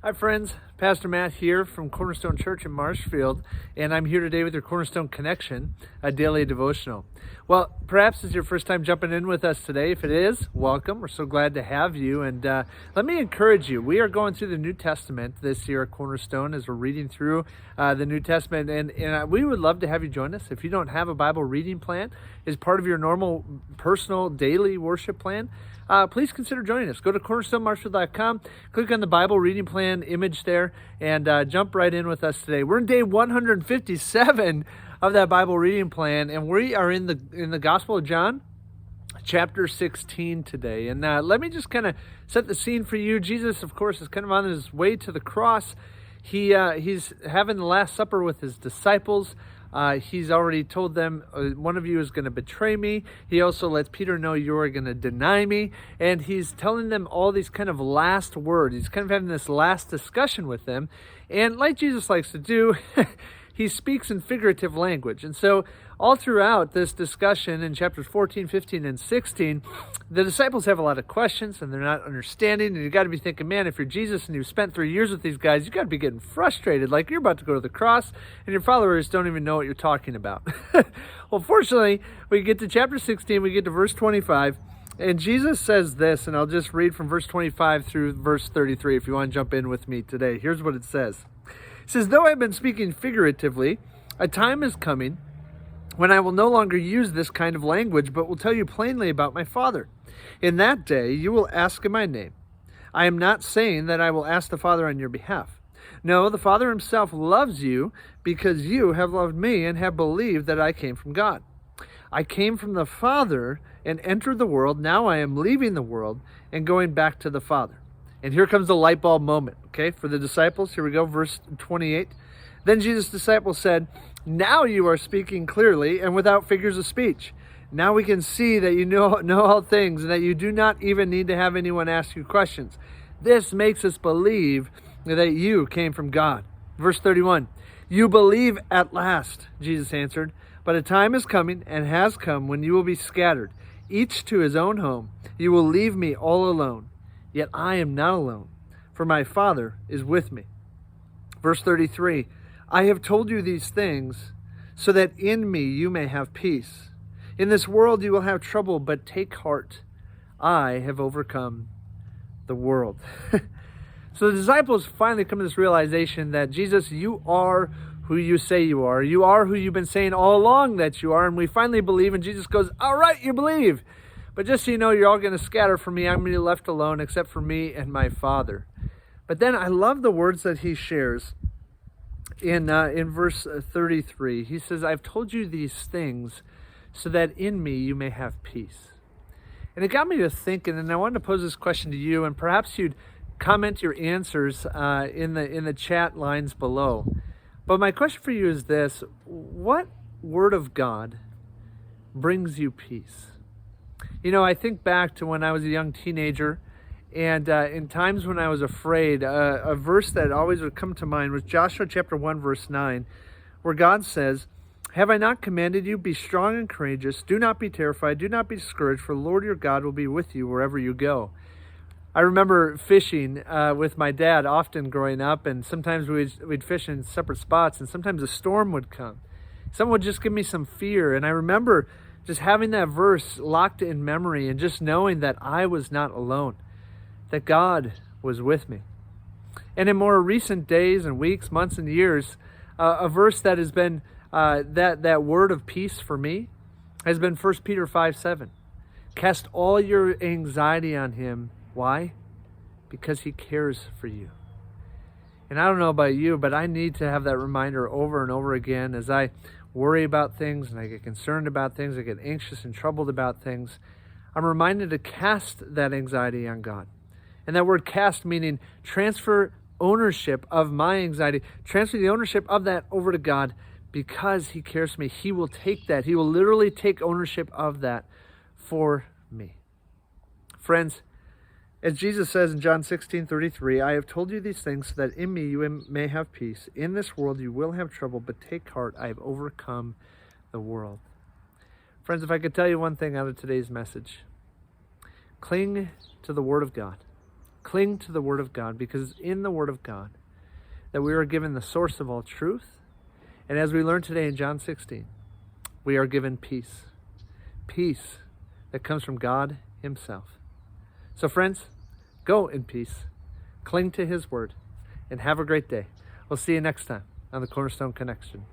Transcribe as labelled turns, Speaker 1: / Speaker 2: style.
Speaker 1: Hi friends, Pastor Matt here from Cornerstone Church in Marshfield, and I'm here today with your Cornerstone Connection, a daily devotional. Well, perhaps it's your first time jumping in with us today. If it is, welcome. We're so glad to have you, and let me encourage you. We are going through the New Testament this year at Cornerstone as we're reading through the New Testament, and we would love to have you join us. If you don't have a Bible reading plan as part of your normal personal daily worship plan, please consider joining us. Go to cornerstonemarshfield.com, click on the Bible reading plan image there, and jump right in with us today. We're in day 157 of that Bible reading plan, and we are in the Gospel of John, chapter 16 today. And let me just kind of set the scene for you. Jesus, of course, is kind of on his way to the cross. He's having the Last Supper with his disciples. He's already told them, one of you is going to betray me. He also lets Peter know you're going to deny me. And he's telling them all these kind of last words. He's kind of having this last discussion with them. And like Jesus likes to do, he speaks in figurative language. And so all throughout this discussion in chapters 14, 15, and 16, the disciples have a lot of questions and they're not understanding. And you got to be thinking, man, if you're Jesus and you've spent 3 years with these guys, you got to be getting frustrated. Like you're about to go to the cross and your followers don't even know what you're talking about. Well, fortunately, we get to chapter 16, we get to verse 25. And Jesus says this, and I'll just read from verse 25 through verse 33 if you want to jump in with me today. Here's what it says. It says, though I've been speaking figuratively, a time is coming when I will no longer use this kind of language, but will tell you plainly about my Father. In that day you will ask in my name. I am not saying that I will ask the Father on your behalf. No, the Father himself loves you because you have loved me and have believed that I came from God. I came from the Father and entered the world. Now I am leaving the world and going back to the Father. And here comes the light bulb moment, okay, for the disciples. Here we go, verse 28. Then Jesus' disciples said, now you are speaking clearly and without figures of speech. Now we can see that you know all things and that you do not even need to have anyone ask you questions. This makes us believe that you came from God. Verse 31, you believe at last, Jesus answered, but a time is coming and has come when you will be scattered, each to his own home. You will leave me all alone. Yet I am not alone, for my Father is with me. Verse 33, I have told you these things so that in me you may have peace. In this world you will have trouble, but take heart. I have overcome the world. So the disciples finally come to this realization that Jesus, you are who you say you are. You are who you've been saying all along that you are. And we finally believe, and Jesus goes, all right, you believe. But just so you know, you're all going to scatter from me. I'm going to be left alone except for me and my Father. But then I love the words that he shares in verse 33. He says, I've told you these things so that in me you may have peace. And it got me to thinking, and I wanted to pose this question to you, and perhaps you'd comment your answers in the chat lines below. But my question for you is this: what word of God brings you peace? You know, I think back to when I was a young teenager, and in times when I was afraid, a verse that always would come to mind was Joshua chapter 1, verse 9, where God says, have I not commanded you, be strong and courageous, do not be terrified, do not be discouraged, for the Lord your God will be with you wherever you go. I remember fishing with my dad often growing up, and sometimes we'd fish in separate spots, and sometimes a storm would come. Someone would just give me some fear, and I remember just having that verse locked in memory and just knowing that I was not alone, that God was with me. And in more recent days and weeks, months and years, a verse that has been that word of peace for me has been 1 Peter 5:7. Cast all your anxiety on him. Why? Because he cares for you. And I don't know about you, but I need to have that reminder over and over again as I worry about things and I get concerned about things, I get anxious and troubled about things. I'm reminded to cast that anxiety on God. And that word cast meaning transfer ownership of my anxiety, transfer the ownership of that over to God because he cares for me. He will take that. He will literally take ownership of that for me. Friends, as Jesus says in John 16:33, I have told you these things so that in me you may have peace. In this world you will have trouble, but take heart, I have overcome the world. Friends, if I could tell you one thing out of today's message, cling to the Word of God. Cling to the Word of God, because it's in the Word of God that we are given the source of all truth. And as we learned today in John 16, we are given peace. Peace that comes from God himself. So friends, go in peace, cling to his word, and have a great day. We'll see you next time on the Cornerstone Connection.